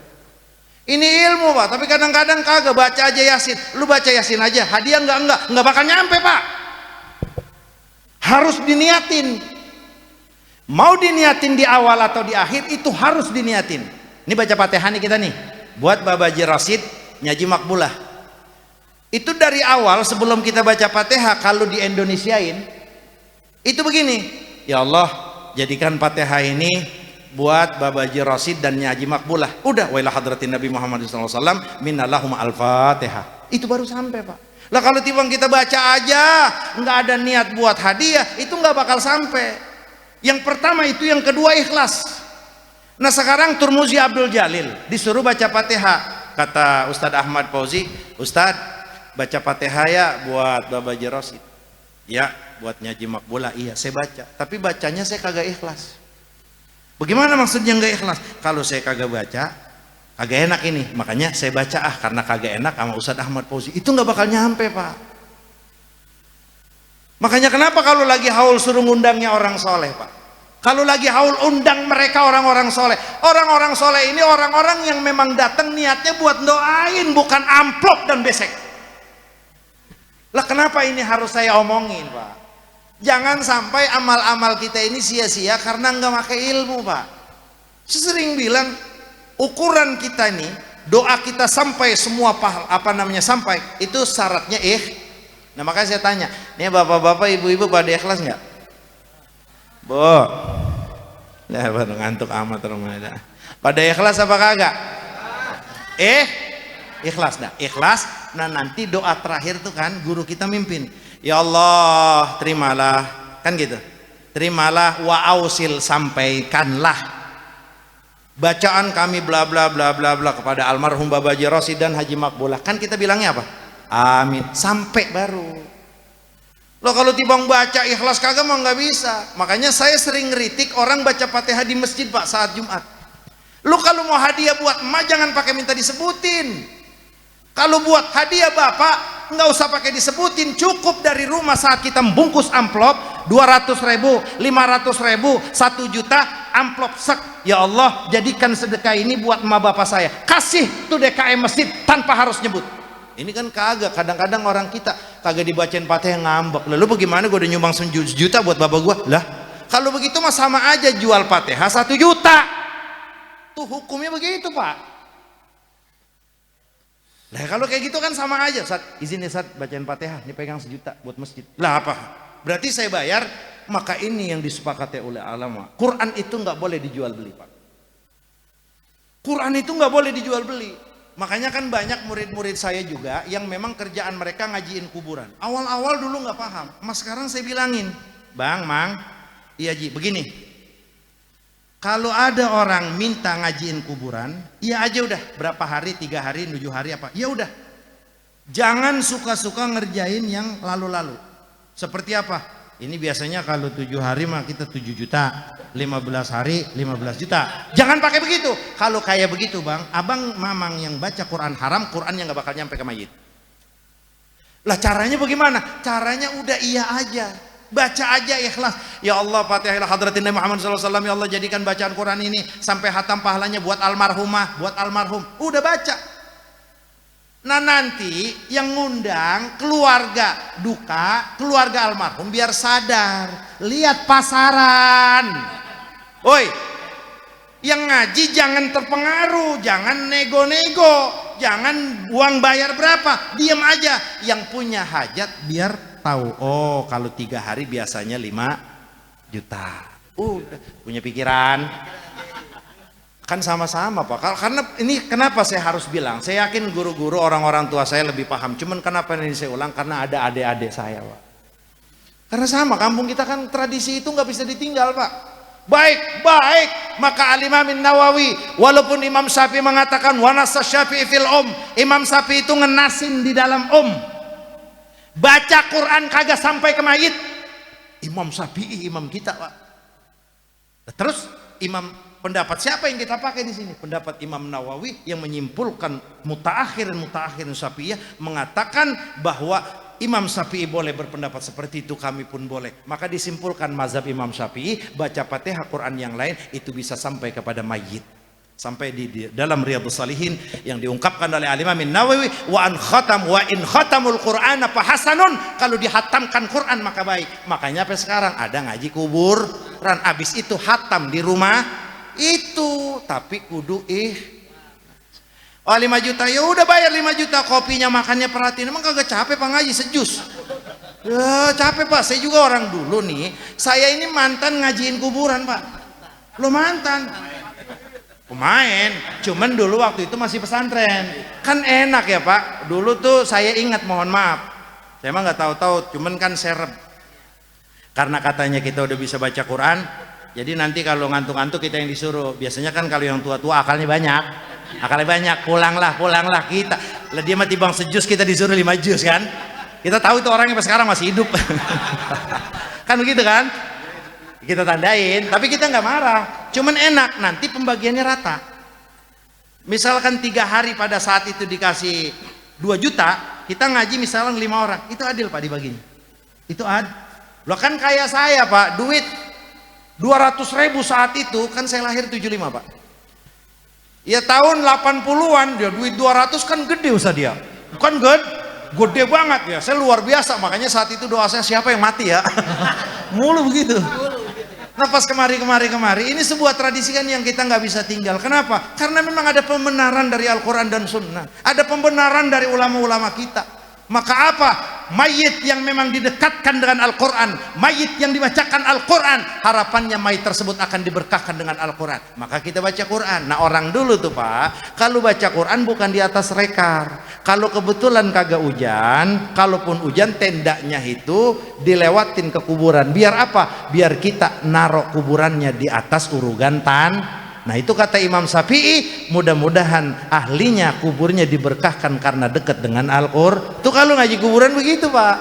Ini ilmu Pak, tapi kadang-kadang kagak, baca aja Yasin. Lu baca Yasin aja, hadiah enggak bakal nyampe Pak. Harus diniatin. Mau diniatin di awal atau di akhir, itu harus diniatin. Ini baca Fatihah nih kita nih, buat Bapak Haji Rasid, Nyaji Makbulah. Itu dari awal sebelum kita baca Fatihah, kalau di Indonesiain itu begini, ya Allah jadikan Fatihah ini buat Bapak Haji Rasid dan Nyaji Makbulah. Udah, wa ila hadratin Nabi Muhammad SAW minnallahum al-Fatihah. Itu baru sampai Pak. Lah kalau tiba kita baca aja nggak ada niat buat hadiah, itu nggak bakal sampai. Yang pertama itu, yang kedua ikhlas. Nah sekarang Turmuzi Abdul Jalil disuruh baca Fatihah, kata Ustadz Ahmad Fauzi, Ustadz baca Fatihah ya buat Bapak Haji Rosid, ya buat Nyaji Makbulah. Iya saya baca, tapi bacanya saya kagak ikhlas. Bagaimana maksudnya nggak ikhlas? Kalau saya kagak baca kagak enak ini, makanya saya baca karena kagak enak sama Ustadz Ahmad Fauzi. Itu nggak bakal nyampe Pak. Makanya kenapa kalau lagi haul suruh ngundangnya orang soleh Pak? Kalau lagi haul undang mereka orang-orang soleh. Orang-orang soleh ini orang-orang yang memang datang niatnya buat doain, bukan amplop dan besek. Lah kenapa ini harus saya omongin Pak? Jangan sampai amal-amal kita ini sia-sia karena nggak pakai ilmu Pak. Saya sering bilang ukuran kita nih, doa kita sampai semua sampai itu syaratnya Nah makanya saya tanya, nih bapak-bapak, ibu-ibu pada ikhlas nggak? Bu, lah baru ngantuk amat Ramadan. Pada ikhlas apa kagak? Ikhlas dah, ikhlas. Nah nanti doa terakhir tuh kan guru kita mimpin. Ya Allah, terimalah, kan gitu. Terimalah wa ausil, sampaikanlah bacaan kami bla bla bla bla bla kepada almarhum Bapak Haji Rosid dan Haji Makbulah. Kan kita bilangnya apa? Amin, sampai baru. Lo kalau tibang baca ikhlas kagak mah nggak bisa. Makanya saya sering ngeritik orang baca Fatihah di masjid Pak saat Jumat. Lo kalau mau hadiah buat emak jangan pakai minta disebutin. Kalau buat hadiah bapak nggak usah pakai disebutin, cukup dari rumah saat kita membungkus amplop 200.000, 500.000, 1 juta, amplop sek. Ya Allah, jadikan sedekah ini buat emak bapak saya. Kasih tuh DKM masjid tanpa harus nyebut. Ini kan kagak, kadang-kadang orang kita kagak dibacain Fatihah ngambek. Lalu bagaimana gue udah nyumbang 1 juta buat bapak gue? Lah, kalau begitu mah sama aja jual Fatihah 1 juta. Tuh hukumnya begitu Pak. Lah kalau kayak gitu kan sama aja. Ustaz, izin ya Ustaz, bacain Fatihah, ini pegang 1 juta buat masjid. Lah apa? Berarti saya bayar. Maka ini yang disepakati oleh ulama. Quran itu nggak boleh dijual beli Pak. Quran itu nggak boleh dijual beli. Makanya kan banyak murid-murid saya juga yang memang kerjaan mereka ngajiin kuburan. Awal-awal dulu nggak paham, mas sekarang saya bilangin, Bang, Mang, iya Ji, begini. Kalau ada orang minta ngajiin kuburan, iya aja udah, berapa hari, 3 hari, 7 hari apa, ya udah. Jangan suka-suka ngerjain yang lalu-lalu. Seperti apa? Ini biasanya kalau 7 hari mah kita 7 juta, 15 hari 15 juta. Jangan pakai begitu. Kalau kayak begitu Bang, abang mamang yang baca Quran haram, Quran yang gak bakal nyampe ke mayit. Lah caranya bagaimana? Caranya udah iya aja. Baca aja ikhlas. Ya Allah, Fatihah ila hadratin Nabi Muhammad SAW. Ya Allah, jadikan bacaan Quran ini sampai hatam pahalanya buat almarhumah, buat almarhum. Udah baca. Nah nanti yang ngundang keluarga duka, keluarga almarhum biar sadar. Lihat pasaran. Woi, yang ngaji jangan terpengaruh, jangan nego-nego, jangan uang bayar berapa, diam aja. Yang punya hajat biar tahu, oh kalau 3 hari biasanya 5 juta. Udah punya pikiran. Kan sama-sama Pak, karena ini kenapa saya harus bilang, saya yakin guru-guru orang-orang tua saya lebih paham, cuman kenapa ini saya ulang, karena ada adik-adik saya Pak. Karena sama, kampung kita kan tradisi itu nggak bisa ditinggal Pak. Baik, maka Al-Imam Nawawi, walaupun Imam Syafi'i mengatakan wanasa Syafi'i fil Imam Syafi'i itu ngenasin di dalam baca Quran kagak sampai ke mayit. Imam Syafi'i imam kita Pak. Terus pendapat siapa yang kita pakai di sini? Pendapat Imam Nawawi yang menyimpulkan mutaakhirin Syafi'iyah mengatakan bahwa Imam Syafi'i boleh berpendapat seperti itu, kami pun boleh. Maka disimpulkan mazhab Imam Syafi'i, baca Fatihah Quran yang lain itu bisa sampai kepada mayit. Sampai di dalam Riyadhus Shalihin yang diungkapkan oleh Al-Imam Nawawi, wa in khatamul Qur'an fa hasanun, kalau dihatamkan Quran maka baik. Makanya sampai sekarang ada ngaji kuburan, habis itu hatam di rumah itu, tapi kudu oh 5 juta, ya udah bayar 5 juta, kopinya makannya perhatiin. Emang kagak capek Pak ngaji sejus? Ya capek Pak, saya juga orang dulu nih, saya ini mantan ngajiin kuburan Pak. Lo mantan pemain, cuman dulu waktu itu masih pesantren, kan enak ya Pak. Dulu tuh saya ingat, mohon maaf, saya emang nggak tahu-tahu, cuman kan serem karena katanya kita udah bisa baca Quran. Jadi nanti kalau ngantuk-ngantuk kita yang disuruh. Biasanya kan kalau yang tua-tua akalnya banyak, pulanglah kita. Lah dia mati bang sejus, kita disuruh 5 juz kan. Kita tahu itu orangnya sampai sekarang masih hidup. Kan begitu kan? Kita tandain, tapi kita nggak marah. Cuman enak, nanti pembagiannya rata. Misalkan 3 hari pada saat itu dikasih 2 juta, kita ngaji misalnya 5 orang, itu adil Pak dibaginya. Itu Loh kan kayak saya Pak, duit 200.000 saat itu, kan saya lahir 75 Pak. Ya tahun 80-an dia duit 200 kan gede Ustaz dia. Bukan gede banget ya. Saya luar biasa, makanya saat itu doa saya siapa yang mati ya. Mulu begitu. Nah pas kemari ini sebuah tradisi kan yang kita nggak bisa tinggal. Kenapa? Karena memang ada pembenaran dari Al-Quran dan Sunnah. Ada pembenaran dari ulama-ulama kita. Maka apa? Mayit yang memang didekatkan dengan Al-Quran, mayit yang dibacakan Al-Quran, harapannya mayit tersebut akan diberkahkan dengan Al-Quran. Maka kita baca Quran. Nah orang dulu tuh Pak, kalau baca Quran bukan di atas rekar. Kalau kebetulan kagak hujan, kalaupun hujan tendanya itu dilewatin ke kuburan. Biar apa? Biar kita narok kuburannya di atas urugan Nah itu kata Imam Syafi'i, mudah-mudahan ahlinya kuburnya diberkahkan karena dekat dengan Al-Qur'an. Tuh kalau ngaji kuburan begitu Pak.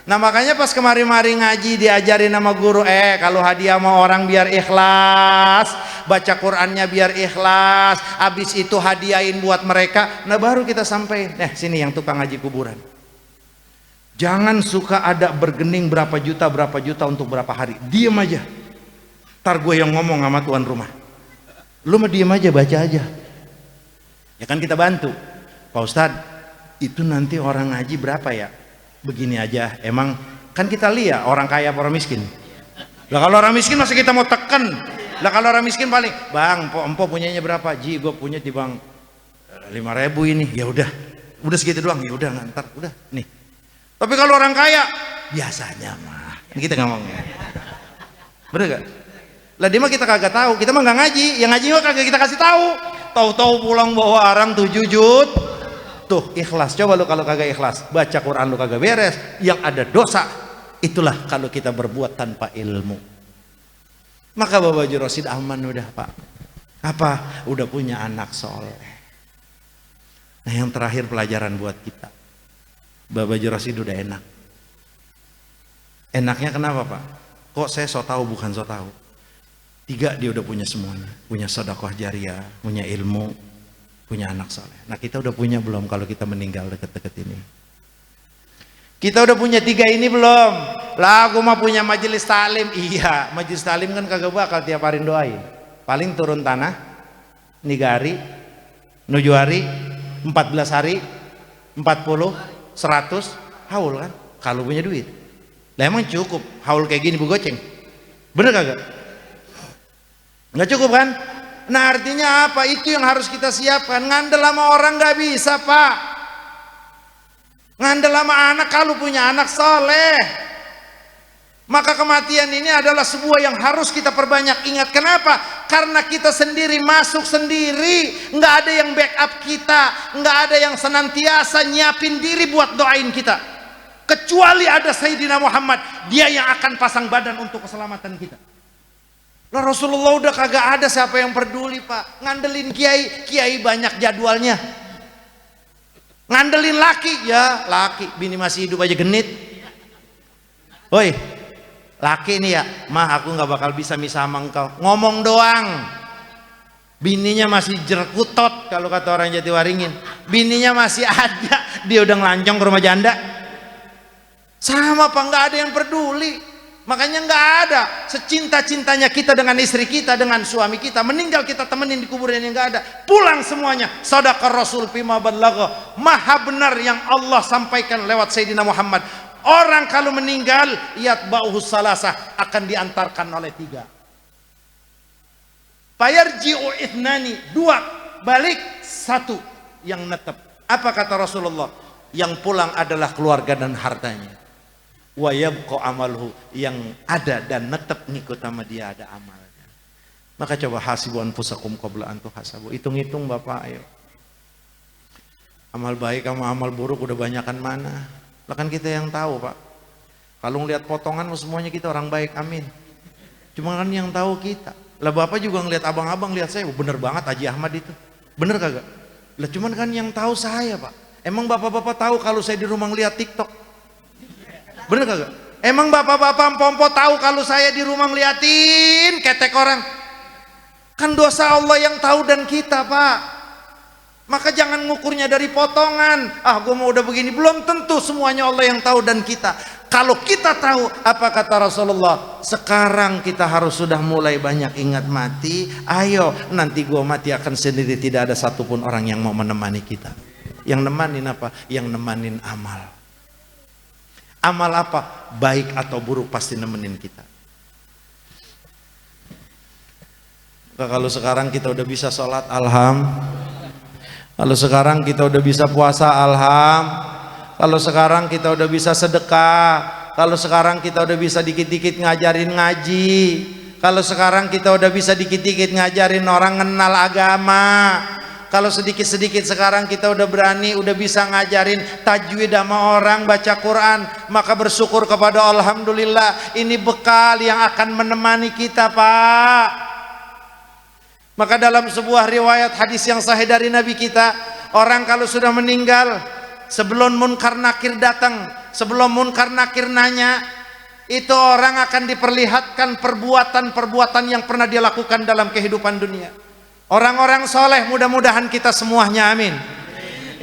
Nah makanya pas kemari-mari ngaji diajarin sama guru, kalau hadiah sama orang biar ikhlas, baca Qur'annya biar ikhlas, habis itu hadiahin buat mereka. Nah baru kita sampai, sini yang tukang ngaji kuburan. Jangan suka ada bergening berapa juta untuk berapa hari. Diem aja. Ntar gue yang ngomong sama tuan rumah. Lu mah diem aja, baca aja. Ya kan kita bantu. Pak Ustadz, itu nanti orang ngaji berapa ya? Begini aja, emang kan kita lihat orang kaya apa orang miskin. Lah kalau orang miskin masa kita mau tekan? Lah kalau orang miskin paling, bang, empo punyanya berapa? Ji, gue punya di bang 5.000 ini. Ya udah segitu doang. Ya udah ngantar, udah nih. Tapi kalau orang kaya, biasanya mah kita nggak mau. Bener gak? Lah dia mah kita kagak tahu, kita mah nggak ngaji, yang ngaji mah kagak kita kasih tahu. Tahu-tahu pulang bawa arang 7 jut. Tuh ikhlas, coba lu kalau kagak ikhlas, baca Quran lu kagak beres, yang ada dosa. Itulah kalau kita berbuat tanpa ilmu. Maka Bapak Haji Rosid aman udah Pak. Apa? Udah punya anak soleh. Nah yang terakhir pelajaran buat kita, Bapak Haji Rosid udah enak. Enaknya kenapa Pak? Kok saya so tahu bukan so tahu? 3 dia udah punya semuanya, punya sedekah jariah, punya ilmu, punya anak soleh. Nah kita udah punya belum kalau kita meninggal deket-deket ini? Kita udah punya 3 ini belum? Lah aku mah punya majelis taklim. Iya, majelis taklim kan kagak bakal tiap hari doain. Paling turun tanah 3 hari, 7 hari, 14 hari, 40, 100 haul kan? Kalau punya duit. Lah emang cukup haul kayak gini Bu Goceng? Bener kagak? Nggak cukup kan? Nah artinya apa? Itu yang harus kita siapkan. Ngandel sama orang nggak bisa Pak. Ngandel sama anak kalau punya anak soleh. Maka kematian ini adalah sebuah yang harus kita perbanyak. Ingat kenapa? Karena kita sendiri masuk sendiri. Nggak ada yang backup kita. Nggak ada yang senantiasa nyiapin diri buat doain kita. Kecuali ada Sayyidina Muhammad. Dia yang akan pasang badan untuk keselamatan kita. Lah Rasulullah udah kagak ada, siapa yang peduli Pak? Ngandelin kiai banyak jadwalnya. Ngandelin laki, ya laki, bini masih hidup aja genit. Woi, laki nih ya, mah aku nggak bakal bisa misah sama engkau. Ngomong doang. Bininya masih jerkutot kalau kata orang Jatiwaringin. Bininya masih ada, dia udah ngelancong ke rumah janda. Sama Pak, nggak ada yang peduli. Makanya nggak ada secinta-cintanya kita dengan istri kita, dengan suami kita, meninggal kita temenin di kuburan yang nggak ada, pulang semuanya. Sadaqar Rasul fima balagha, maha benar yang Allah sampaikan lewat Sayyidina Muhammad. Orang kalau meninggal yatba'uhu salasah, akan diantarkan oleh 3. Fayarji'u ithnani, 2 balik, 1 yang netep. Apa kata Rasulullah? Yang pulang adalah keluarga dan hartanya. Wa yabqa amalhu, yang ada dan netep ngikut sama dia ada amalnya. Maka coba hasibu anfusakum qabla an tuhasabu. Hitung-hitung Bapak, ayo. Amal baik sama amal buruk udah banyakan mana? Lah kan kita yang tahu Pak. Kalau ngeliat potongan semuanya kita orang baik, amin. Cuma kan yang tahu kita. Lah Bapak juga ngeliat abang-abang, lihat saya, bener banget Haji Ahmad itu. Bener kagak? Lah cuman kan yang tahu saya Pak. Emang bapak-bapak tahu kalau saya di rumah ngeliat TikTok? Bener kagak? Emang bapak-bapak pompo tahu kalau saya di rumah ngeliatin ketek orang? Kan dosa Allah yang tahu dan kita Pak. Maka jangan ngukurnya dari potongan. Ah, gue mau udah begini. Belum tentu semuanya Allah yang tahu dan kita. Kalau kita tahu, apa kata Rasulullah? Sekarang kita harus sudah mulai banyak ingat mati. Ayo, nanti gue mati akan sendiri. Tidak ada satupun orang yang mau menemani kita. Yang nemanin apa? Yang nemanin amal. Amal apa? Baik atau buruk pasti nemenin kita. Kalau sekarang kita udah bisa sholat, alhamdulillah. Kalau sekarang kita udah bisa puasa, alhamdulillah. Kalau sekarang kita udah bisa sedekah. Kalau sekarang kita udah bisa dikit-dikit ngajarin ngaji. Kalau sekarang kita udah bisa dikit-dikit ngajarin orang kenal agama. Kalau sedikit-sedikit sekarang kita udah berani, udah bisa ngajarin tajwid sama orang baca Quran. Maka bersyukur kepada alhamdulillah. Ini bekal yang akan menemani kita, Pak. Maka dalam sebuah riwayat hadis yang sahih dari Nabi kita, orang kalau sudah meninggal, sebelum munkar nakir datang, sebelum munkar nakir nanya, itu orang akan diperlihatkan perbuatan-perbuatan yang pernah dia lakukan dalam kehidupan dunia. Orang-orang soleh, mudah-mudahan kita semuanya, amin.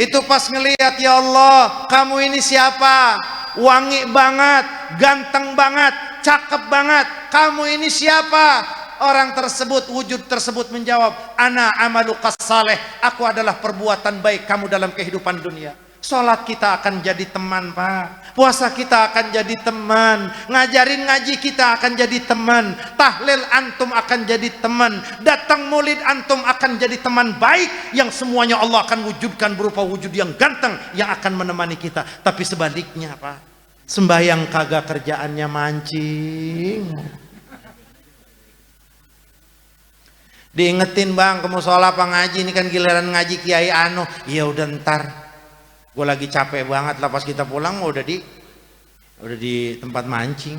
Itu pas ngelihat, ya Allah, kamu ini siapa? Wangi banget, ganteng banget, cakep banget. Kamu ini siapa? Orang tersebut, wujud tersebut menjawab, ana amalukas saleh, aku adalah perbuatan baik kamu dalam kehidupan dunia. Sholat kita akan jadi teman, Pak. Puasa kita akan jadi teman. Ngajarin ngaji kita akan jadi teman. Tahlil antum akan jadi teman. Datang maulid antum akan jadi teman baik, yang semuanya Allah akan wujudkan berupa wujud yang ganteng yang akan menemani kita. Tapi sebaliknya, Pak, sembahyang kagak, kerjaannya mancing. Diingetin, bang, kamu sholat apa ngaji? Ini kan giliran ngaji Kiai Anu. Iya udah ntar, gue lagi capek banget lah. Pas kita pulang udah di tempat mancing.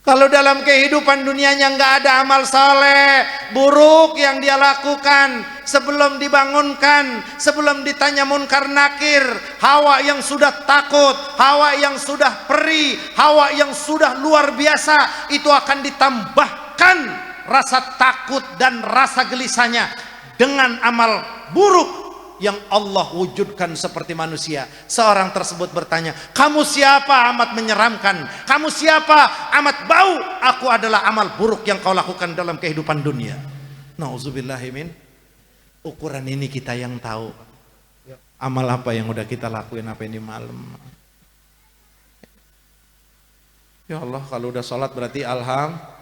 Kalau dalam kehidupan dunianya nggak ada amal saleh, buruk yang dia lakukan, sebelum dibangunkan, sebelum ditanya munkar nakir, hawa yang sudah takut, hawa yang sudah perih, hawa yang sudah luar biasa, itu akan ditambahkan rasa takut dan rasa gelisahnya dengan amal buruk yang Allah wujudkan seperti manusia. Seorang tersebut bertanya, kamu siapa? Amat menyeramkan. Kamu siapa? Amat bau. Aku adalah amal buruk yang kau lakukan dalam kehidupan dunia. Nauzubillahimin. Ukuran ini kita yang tahu. Amal apa yang udah kita lakuin apa ini malam. Ya Allah, kalau udah sholat berarti alhamdulillah.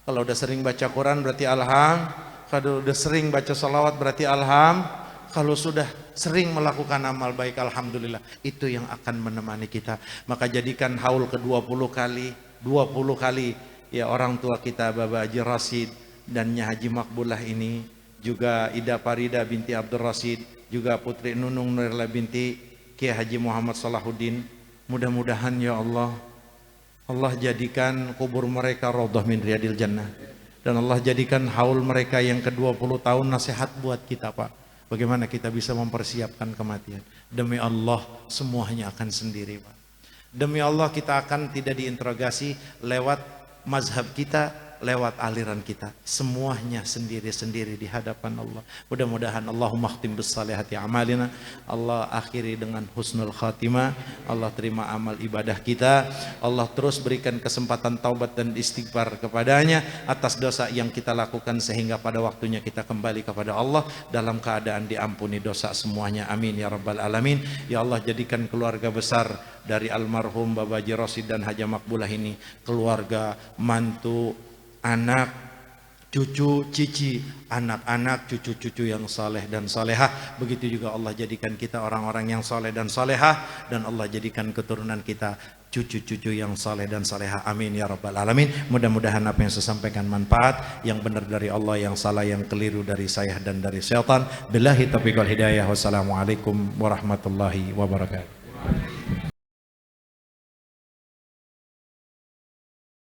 Kalau udah sering baca Quran berarti alhamdulillah. Kalau udah sering baca salawat berarti alhamdulillah. Kalau sudah sering melakukan amal baik, alhamdulillah. Itu yang akan menemani kita. Maka jadikan haul ke-20 kali, 20 kali. Ya, orang tua kita Bapak Haji Rasid dan Nya Haji Makbulah ini, juga Ida Farida binti Abdul Rasid, juga Putri Nunung Nurila binti Kiai Haji Muhammad Salahuddin. Mudah-mudahan ya Allah, Allah jadikan kubur mereka raudhah min riyadil jannah. Dan Allah jadikan haul mereka yang ke-20 tahun nasihat buat kita, Pak. Bagaimana kita bisa mempersiapkan kematian. Demi Allah semuanya akan sendiri, Pak. Demi Allah kita akan tidak diinterogasi lewat mazhab kita, lewat aliran kita. Semuanya sendiri-sendiri di hadapan Allah. Mudah-mudahan Allahumma khtim bis salihati amalina. Allah akhiri dengan husnul khatimah. Allah terima amal ibadah kita. Allah terus berikan kesempatan taubat dan istighfar kepadanya atas dosa yang kita lakukan, sehingga pada waktunya kita kembali kepada Allah dalam keadaan diampuni dosa semuanya. Amin ya rabbal alamin. Ya Allah, jadikan keluarga besar dari almarhum Bapak Haji Rasid dan Haja Makbulah ini keluarga, mantu, anak, cucu, cici, anak-anak, cucu-cucu yang saleh dan salehah. Begitu juga Allah jadikan kita orang-orang yang saleh dan salehah, dan Allah jadikan keturunan kita cucu-cucu yang saleh dan salehah. Amin ya rabbal alamin. Mudah-mudahan apa yang saya sampaikan manfaat, yang benar dari Allah, yang salah, yang keliru dari saya dan dari syaitan. Billahi taufiq wal hidayah. Wassalamualaikum warahmatullahi wabarakatuh.